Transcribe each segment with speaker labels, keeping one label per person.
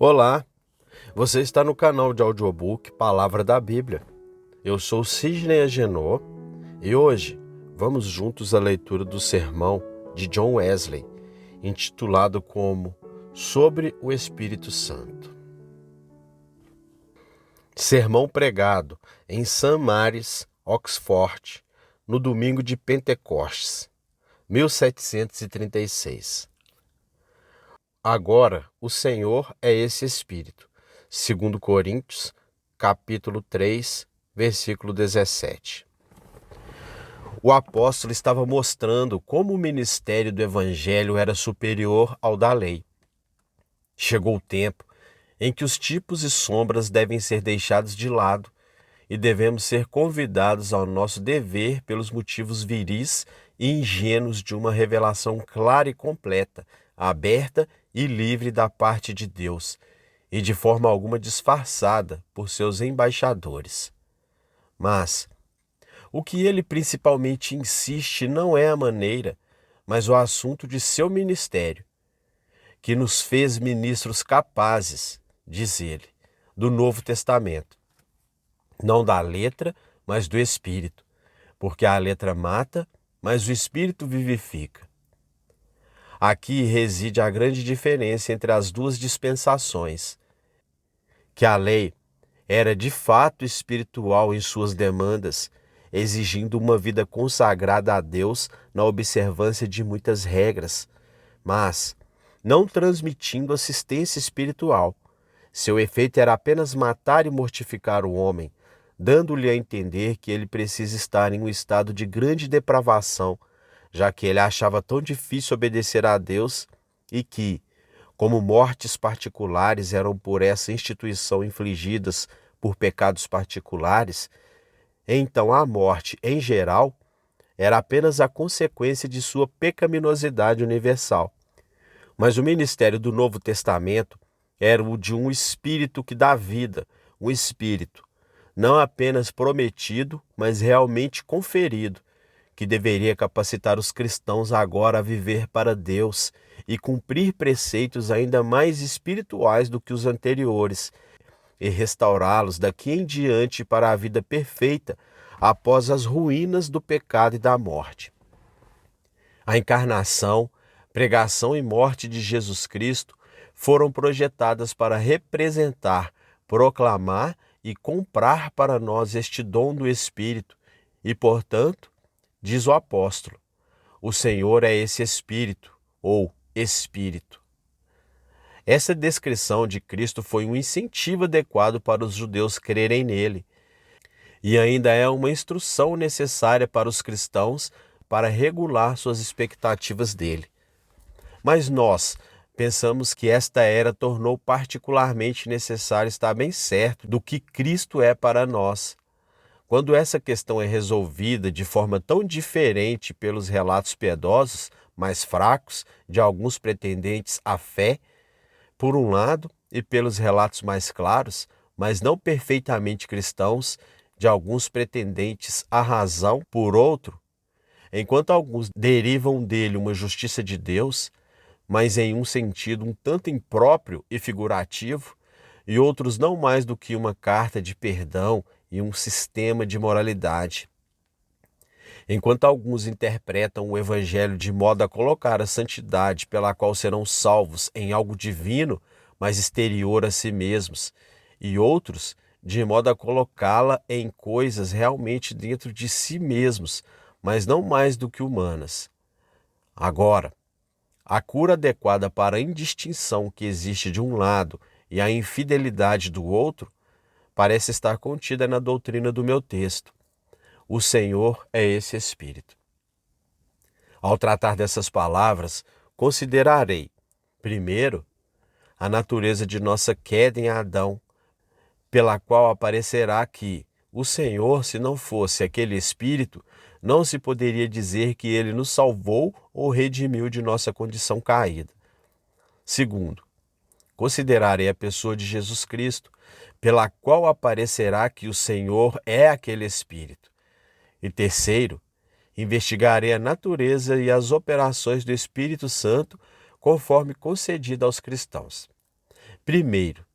Speaker 1: Olá, você está no canal de audiobook Palavra da Bíblia. Eu sou Sidney Agenor e hoje vamos juntos à leitura do sermão de John Wesley, intitulado como Sobre o Espírito Santo. Sermão pregado em St. Mary's, Oxford, no domingo de Pentecostes, 1736. Agora, o Senhor é esse Espírito. 2 Coríntios, capítulo 3, versículo 17. O apóstolo estava mostrando como o ministério do Evangelho era superior ao da lei. Chegou o tempo em que os tipos e sombras devem ser deixados de lado e devemos ser convidados ao nosso dever pelos motivos viris e ingênuos de uma revelação clara e completa, aberta e livre da parte de Deus, e de forma alguma disfarçada por seus embaixadores. Mas o que ele principalmente insiste não é a maneira, mas o assunto de seu ministério, que nos fez ministros capazes, diz ele, do Novo Testamento. Não da letra, mas do Espírito, porque a letra mata, mas o Espírito vivifica. Aqui reside a grande diferença entre as duas dispensações, que a lei era de fato espiritual em suas demandas, exigindo uma vida consagrada a Deus na observância de muitas regras, mas não transmitindo assistência espiritual. Seu efeito era apenas matar e mortificar o homem, dando-lhe a entender que ele precisa estar em um estado de grande depravação, já que ele achava tão difícil obedecer a Deus e que, como mortes particulares eram por essa instituição infligidas por pecados particulares, então a morte, em geral, era apenas a consequência de sua pecaminosidade universal. Mas o ministério do Novo Testamento era o de um Espírito que dá vida, um Espírito, não apenas prometido, mas realmente conferido, que deveria capacitar os cristãos agora a viver para Deus e cumprir preceitos ainda mais espirituais do que os anteriores, e restaurá-los daqui em diante para a vida perfeita após as ruínas do pecado e da morte. A encarnação, pregação e morte de Jesus Cristo foram projetadas para representar, proclamar e comprar para nós este dom do Espírito e, portanto, diz o apóstolo, o Senhor é esse Espírito, ou Espírito. Essa descrição de Cristo foi um incentivo adequado para os judeus crerem nele, e ainda é uma instrução necessária para os cristãos para regular suas expectativas dele. Mas nós pensamos que esta era tornou particularmente necessário estar bem certo do que Cristo é para nós. Quando essa questão é resolvida de forma tão diferente pelos relatos piedosos, mais fracos, de alguns pretendentes à fé, por um lado, e pelos relatos mais claros, mas não perfeitamente cristãos, de alguns pretendentes à razão, por outro, enquanto alguns derivam dele uma justiça de Deus, mas em um sentido um tanto impróprio e figurativo, e outros não mais do que uma carta de perdão e um sistema de moralidade. Enquanto alguns interpretam o Evangelho de modo a colocar a santidade pela qual serão salvos em algo divino, mas exterior a si mesmos, e outros de modo a colocá-la em coisas realmente dentro de si mesmos, mas não mais do que humanas. Agora, a cura adequada para a indistinção que existe de um lado e a infidelidade do outro parece estar contida na doutrina do meu texto. O Senhor é esse Espírito. Ao tratar dessas palavras, considerarei, primeiro, a natureza de nossa queda em Adão, pela qual aparecerá que o Senhor, se não fosse aquele Espírito, não se poderia dizer que ele nos salvou ou redimiu de nossa condição caída. Segundo, considerarei a pessoa de Jesus Cristo, pela qual aparecerá que o Senhor é aquele Espírito. E terceiro, investigarei a natureza e as operações do Espírito Santo conforme concedida aos cristãos. Primeiro,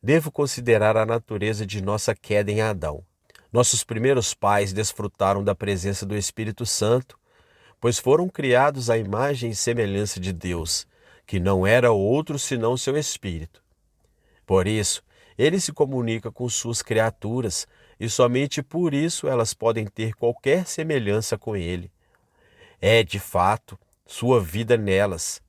Speaker 1: devo considerar a natureza de nossa queda em Adão. Nossos primeiros pais desfrutaram da presença do Espírito Santo, pois foram criados à imagem e semelhança de Deus, que não era outro senão seu Espírito. Por isso, ele se comunica com suas criaturas e somente por isso elas podem ter qualquer semelhança com ele. É, de fato, sua vida nelas,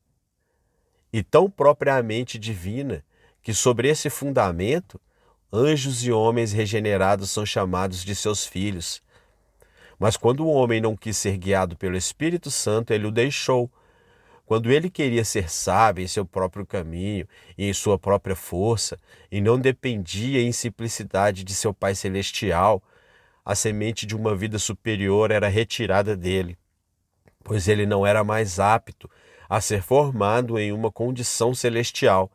Speaker 1: e tão propriamente divina, que sobre esse fundamento, anjos e homens regenerados são chamados de seus filhos. Mas quando o homem não quis ser guiado pelo Espírito Santo, ele o deixou. Quando ele queria ser sábio em seu próprio caminho e em sua própria força, e não dependia em simplicidade de seu Pai Celestial, a semente de uma vida superior era retirada dele, pois ele não era mais apto a ser formado em uma condição celestial,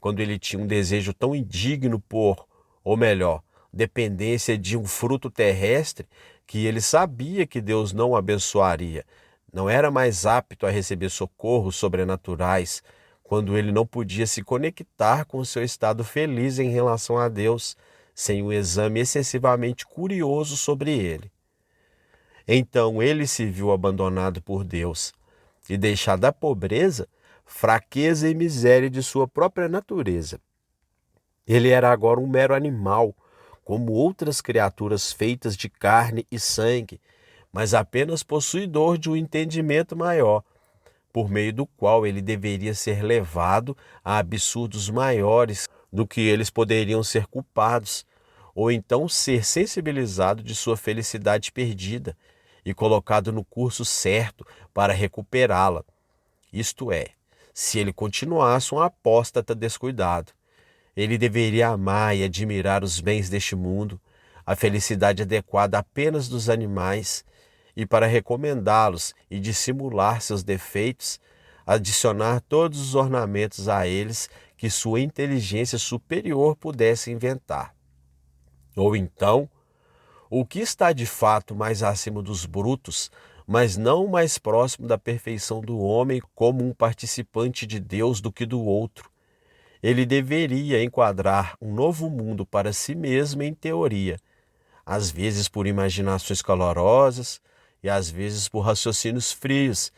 Speaker 1: quando ele tinha um desejo tão indigno por, ou melhor, dependência de um fruto terrestre que ele sabia que Deus não o abençoaria. Não era mais apto a receber socorros sobrenaturais, quando ele não podia se conectar com o seu estado feliz em relação a Deus, sem um exame excessivamente curioso sobre ele. Então ele se viu abandonado por Deus e deixado da pobreza, fraqueza e miséria de sua própria natureza. Ele era agora um mero animal, como outras criaturas feitas de carne e sangue, mas apenas possuidor de um entendimento maior, por meio do qual ele deveria ser levado a absurdos maiores do que eles poderiam ser culpados, ou então ser sensibilizado de sua felicidade perdida e colocado no curso certo para recuperá-la. Isto é, se ele continuasse um apóstata descuidado. Ele deveria amar e admirar os bens deste mundo, a felicidade adequada apenas dos animais, e para recomendá-los e dissimular seus defeitos, adicionar todos os ornamentos a eles que sua inteligência superior pudesse inventar. Ou então, o que está de fato mais acima dos brutos, mas não mais próximo da perfeição do homem como um participante de Deus do que do outro. Ele deveria enquadrar um novo mundo para si mesmo em teoria, às vezes por imaginações calorosas e às vezes por raciocínios frios,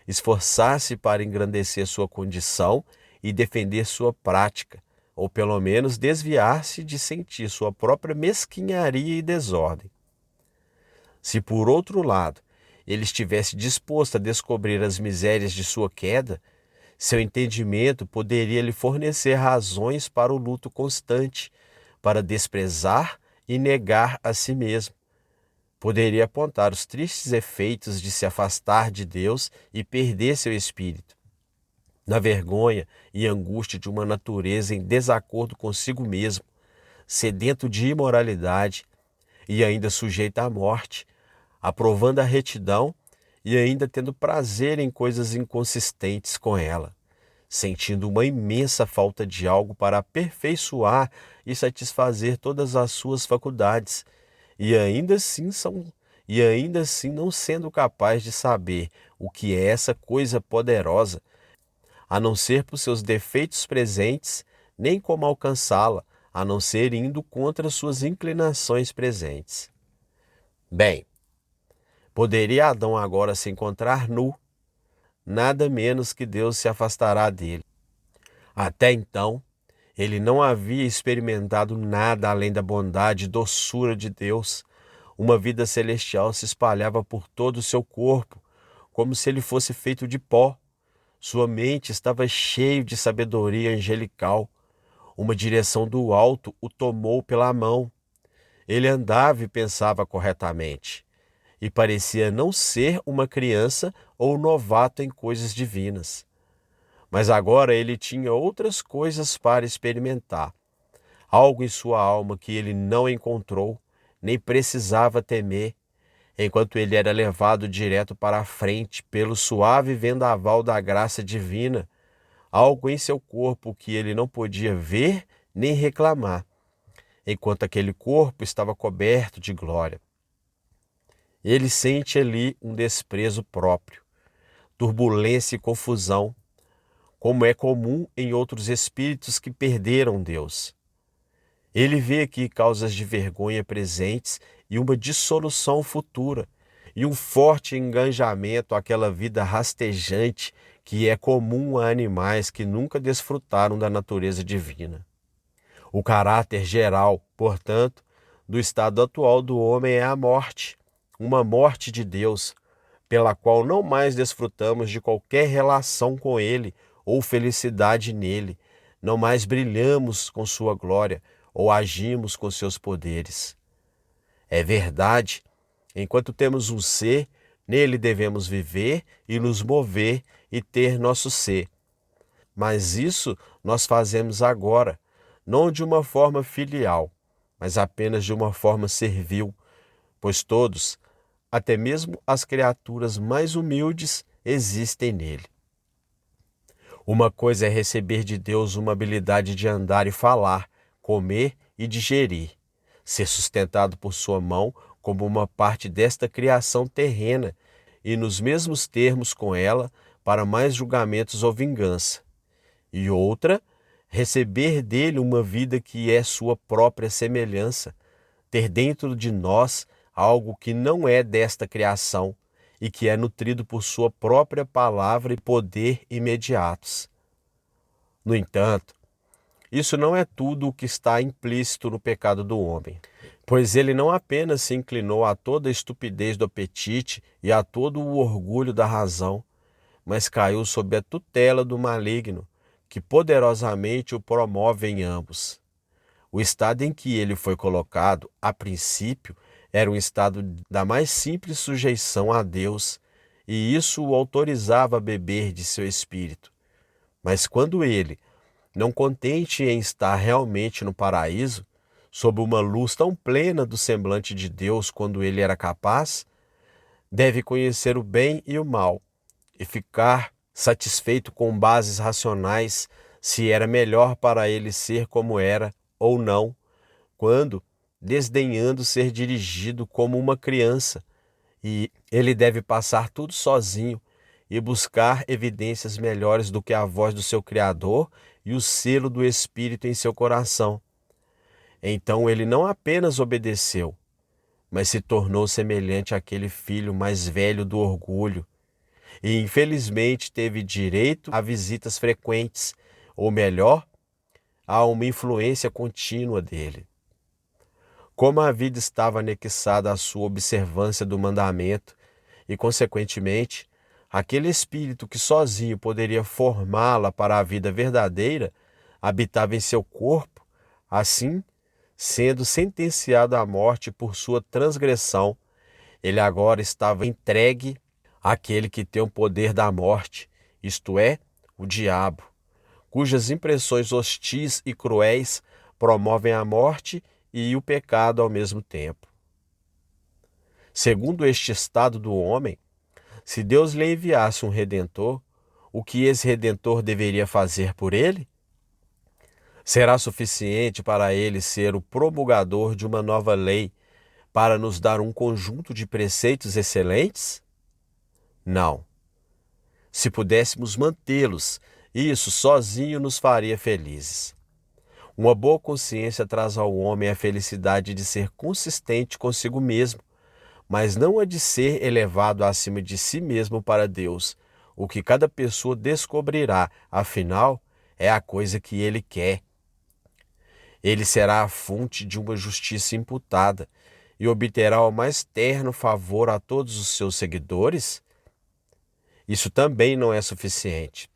Speaker 1: esforçar-se para engrandecer sua condição e defender sua prática, ou pelo menos desviar-se de sentir sua própria mesquinharia e desordem. Se por outro lado ele estivesse disposto a descobrir as misérias de sua queda, seu entendimento poderia lhe fornecer razões para o luto constante, para desprezar e negar a si mesmo. Poderia apontar os tristes efeitos de se afastar de Deus e perder seu espírito, na vergonha e angústia de uma natureza em desacordo consigo mesmo, sedento de imoralidade e ainda sujeita à morte, aprovando a retidão e ainda tendo prazer em coisas inconsistentes com ela, sentindo uma imensa falta de algo para aperfeiçoar e satisfazer todas as suas faculdades, e ainda assim não sendo capaz de saber o que é essa coisa poderosa, a não ser por seus defeitos presentes, nem como alcançá-la, a não ser indo contra suas inclinações presentes. Bem, poderia Adão agora se encontrar nu? Nada menos que Deus se afastará dele. Até então, ele não havia experimentado nada além da bondade e doçura de Deus. Uma vida celestial se espalhava por todo o seu corpo, como se ele fosse feito de pó. Sua mente estava cheia de sabedoria angelical. Uma direção do alto o tomou pela mão. Ele andava e pensava corretamente, e parecia não ser uma criança ou novato em coisas divinas. Mas agora ele tinha outras coisas para experimentar, algo em sua alma que ele não encontrou, nem precisava temer, enquanto ele era levado direto para a frente pelo suave vendaval da graça divina, algo em seu corpo que ele não podia ver nem reclamar, enquanto aquele corpo estava coberto de glória. Ele sente ali um desprezo próprio, turbulência e confusão, como é comum em outros espíritos que perderam Deus. Ele vê aqui causas de vergonha presentes e uma dissolução futura, e um forte engajamento àquela vida rastejante que é comum a animais que nunca desfrutaram da natureza divina. O caráter geral, portanto, do estado atual do homem é a morte, uma morte de Deus, pela qual não mais desfrutamos de qualquer relação com Ele ou felicidade nele, não mais brilhamos com sua glória ou agimos com seus poderes. É verdade, enquanto temos um ser, nele devemos viver e nos mover e ter nosso ser. Mas isso nós fazemos agora, não de uma forma filial, mas apenas de uma forma servil, pois todos, até mesmo as criaturas mais humildes, existem nele. Uma coisa é receber de Deus uma habilidade de andar e falar, comer e digerir, ser sustentado por sua mão como uma parte desta criação terrena e nos mesmos termos com ela para mais julgamentos ou vingança. E outra, receber dele uma vida que é sua própria semelhança, ter dentro de nós algo que não é desta criação e que é nutrido por sua própria palavra e poder imediatos. No entanto, isso não é tudo o que está implícito no pecado do homem, pois ele não apenas se inclinou a toda a estupidez do apetite e a todo o orgulho da razão, mas caiu sob a tutela do maligno, que poderosamente o promove em ambos. O estado em que ele foi colocado, a princípio, era um estado da mais simples sujeição a Deus, e isso o autorizava a beber de seu espírito. Mas quando ele, não contente em estar realmente no paraíso, sob uma luz tão plena do semblante de Deus quando ele era capaz, deve conhecer o bem e o mal, e ficar satisfeito com bases racionais se era melhor para ele ser como era ou não, quando, desdenhando ser dirigido como uma criança, e ele deve passar tudo sozinho e buscar evidências melhores do que a voz do seu Criador e o selo do Espírito em seu coração. Então ele não apenas obedeceu, mas se tornou semelhante àquele filho mais velho do orgulho, e infelizmente teve direito a visitas frequentes, ou melhor, a uma influência contínua dele. Como a vida estava anexada à sua observância do mandamento, e consequentemente, aquele espírito que sozinho poderia formá-la para a vida verdadeira, habitava em seu corpo, assim, sendo sentenciado à morte por sua transgressão, ele agora estava entregue àquele que tem o poder da morte, isto é, o diabo, cujas impressões hostis e cruéis promovem a morte e o pecado ao mesmo tempo. Segundo este estado do homem, se Deus lhe enviasse um Redentor, o que esse Redentor deveria fazer por ele? Será suficiente para ele ser o promulgador de uma nova lei para nos dar um conjunto de preceitos excelentes? Não. Se pudéssemos mantê-los, isso sozinho nos faria felizes. Uma boa consciência traz ao homem a felicidade de ser consistente consigo mesmo, mas não a de ser elevado acima de si mesmo para Deus. O que cada pessoa descobrirá, afinal, é a coisa que ele quer. Ele será a fonte de uma justiça imputada e obterá o mais terno favor a todos os seus seguidores? Isso também não é suficiente.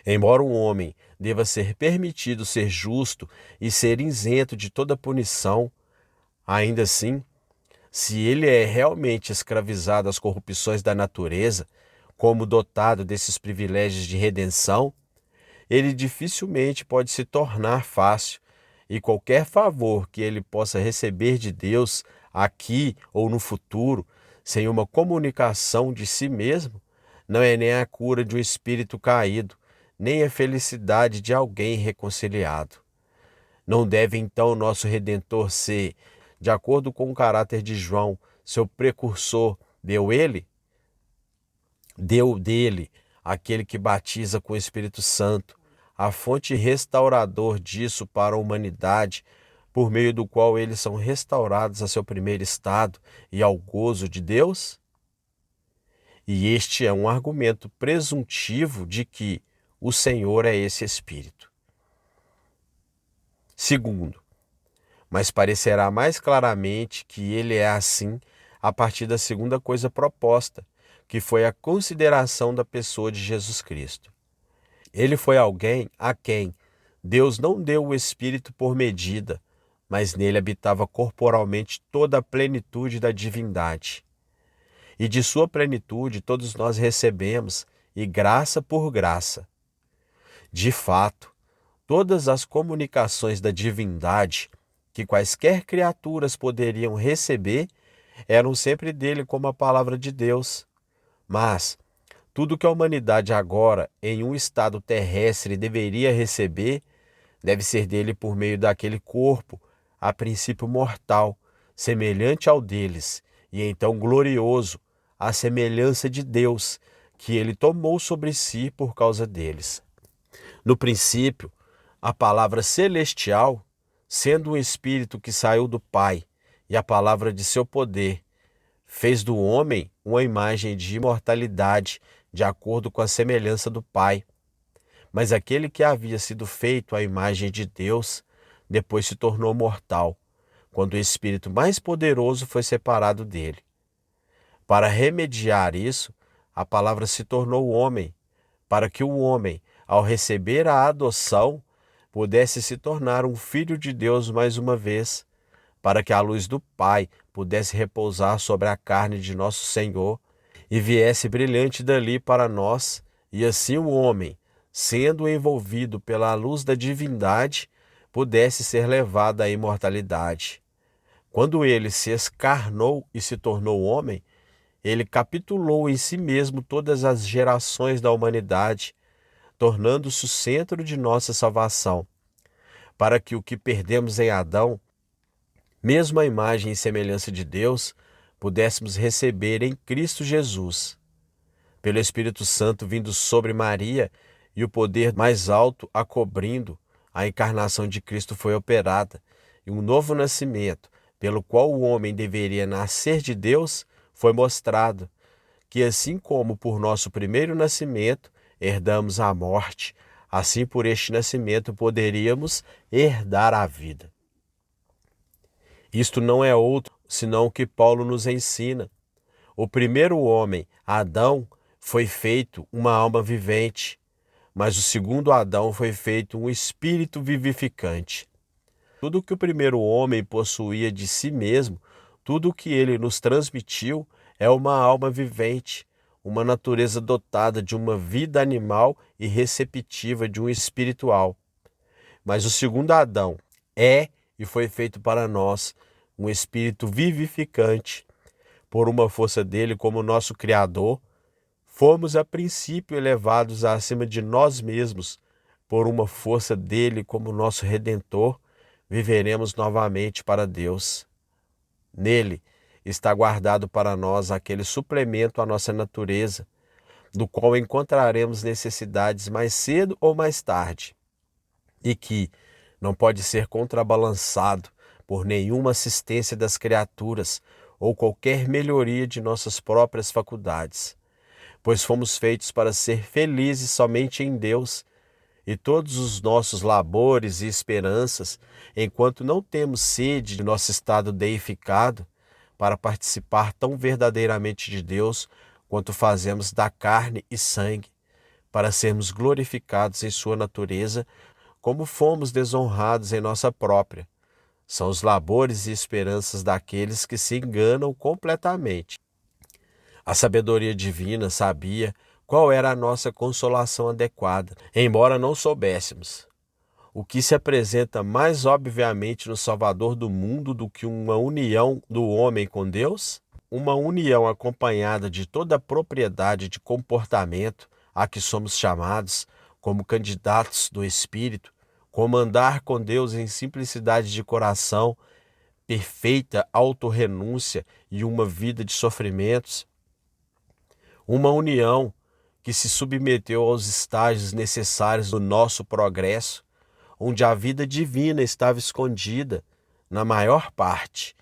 Speaker 1: Embora um homem deva ser permitido ser justo e ser isento de toda punição, ainda assim, se ele é realmente escravizado às corrupções da natureza, como dotado desses privilégios de redenção, ele dificilmente pode se tornar fácil, e qualquer favor que ele possa receber de Deus aqui ou no futuro, sem uma comunicação de si mesmo, não é nem a cura de um espírito caído, nem a felicidade de alguém reconciliado. Não deve então o nosso Redentor ser, de acordo com o caráter de João, seu precursor, deu dele aquele que batiza com o Espírito Santo, a fonte restaurador disso para a humanidade, por meio do qual eles são restaurados a seu primeiro estado e ao gozo de Deus? E este é um argumento presuntivo de que o Senhor é esse Espírito. Segundo, mas parecerá mais claramente que ele é assim a partir da segunda coisa proposta, que foi a consideração da pessoa de Jesus Cristo. Ele foi alguém a quem Deus não deu o Espírito por medida, mas nele habitava corporalmente toda a plenitude da divindade. E de sua plenitude todos nós recebemos, e graça por graça. De fato, todas as comunicações da divindade que quaisquer criaturas poderiam receber eram sempre dele como a palavra de Deus. Mas tudo que a humanidade agora, em um estado terrestre, deveria receber, deve ser dele por meio daquele corpo, a princípio mortal, semelhante ao deles, e então glorioso, à semelhança de Deus, que ele tomou sobre si por causa deles. No princípio, a palavra celestial, sendo um espírito que saiu do Pai, e a palavra de seu poder, fez do homem uma imagem de imortalidade, de acordo com a semelhança do Pai. Mas aquele que havia sido feito à imagem de Deus, depois se tornou mortal, quando o Espírito mais poderoso foi separado dele. Para remediar isso, a palavra se tornou homem, para que o homem, ao receber a adoção, pudesse se tornar um filho de Deus mais uma vez, para que a luz do Pai pudesse repousar sobre a carne de nosso Senhor e viesse brilhante dali para nós, e assim o homem, sendo envolvido pela luz da divindade, pudesse ser levado à imortalidade. Quando ele se escarnou e se tornou homem, ele capitulou em si mesmo todas as gerações da humanidade, tornando-se o centro de nossa salvação, para que o que perdemos em Adão, mesmo a imagem e semelhança de Deus, pudéssemos receber em Cristo Jesus. Pelo Espírito Santo vindo sobre Maria e o poder mais alto a cobrindo, a encarnação de Cristo foi operada, e um novo nascimento, pelo qual o homem deveria nascer de Deus, foi mostrado, que assim como por nosso primeiro nascimento herdamos a morte, assim por este nascimento poderíamos herdar a vida. Isto não é outro senão o que Paulo nos ensina. O primeiro homem, Adão, foi feito uma alma vivente, mas o segundo Adão foi feito um espírito vivificante. Tudo que o primeiro homem possuía de si mesmo, tudo que ele nos transmitiu, é uma alma vivente, uma natureza dotada de uma vida animal e receptiva de um espiritual. Mas o segundo Adão é e foi feito para nós um espírito vivificante. Por uma força dele como nosso Criador, fomos a princípio elevados acima de nós mesmos. Por uma força dele como nosso Redentor, viveremos novamente para Deus. Nele está guardado para nós aquele suplemento à nossa natureza, do qual encontraremos necessidades mais cedo ou mais tarde, e que não pode ser contrabalançado por nenhuma assistência das criaturas ou qualquer melhoria de nossas próprias faculdades, pois fomos feitos para ser felizes somente em Deus, e todos os nossos labores e esperanças, enquanto não temos sede de nosso estado deificado, para participar tão verdadeiramente de Deus quanto fazemos da carne e sangue, para sermos glorificados em sua natureza, como fomos desonrados em nossa própria. São os labores e esperanças daqueles que se enganam completamente. A sabedoria divina sabia qual era a nossa consolação adequada, embora não soubéssemos. O que se apresenta mais obviamente no Salvador do mundo do que uma união do homem com Deus? Uma união acompanhada de toda a propriedade de comportamento a que somos chamados como candidatos do Espírito, como andar com Deus em simplicidade de coração, perfeita autorrenúncia e uma vida de sofrimentos. Uma união que se submeteu aos estágios necessários do nosso progresso, onde a vida divina estava escondida, na maior parte,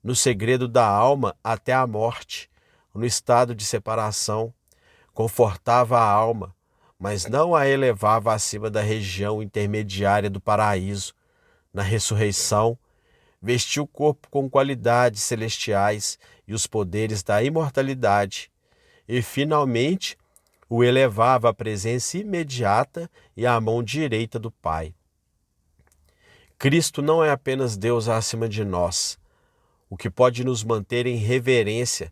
Speaker 1: no segredo da alma até a morte, no estado de separação, confortava a alma, mas não a elevava acima da região intermediária do paraíso. Na ressurreição, vestiu o corpo com qualidades celestiais e os poderes da imortalidade, e finalmente o elevava à presença imediata e à mão direita do Pai. Cristo não é apenas Deus acima de nós, o que pode nos manter em reverência,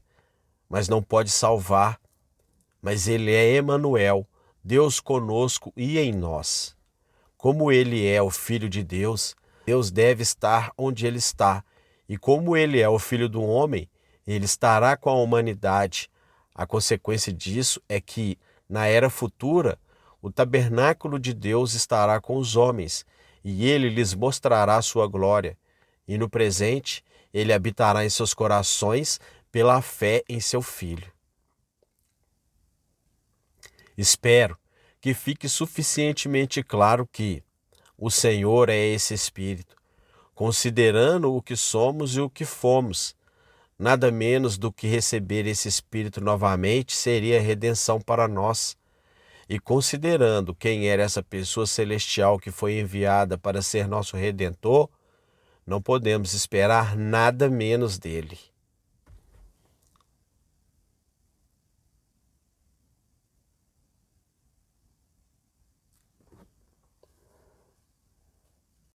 Speaker 1: mas não pode salvar, mas Ele é Emanuel, Deus conosco e em nós. Como Ele é o Filho de Deus, Deus deve estar onde Ele está, e como Ele é o Filho do homem, Ele estará com a humanidade. A consequência disso é que, na era futura, o tabernáculo de Deus estará com os homens, e Ele lhes mostrará sua glória. E no presente, Ele habitará em seus corações pela fé em seu Filho. Espero que fique suficientemente claro que o Senhor é esse Espírito, considerando o que somos e o que fomos. Nada menos do que receber esse Espírito novamente seria redenção para nós. E considerando quem era essa pessoa celestial que foi enviada para ser nosso Redentor, não podemos esperar nada menos dele.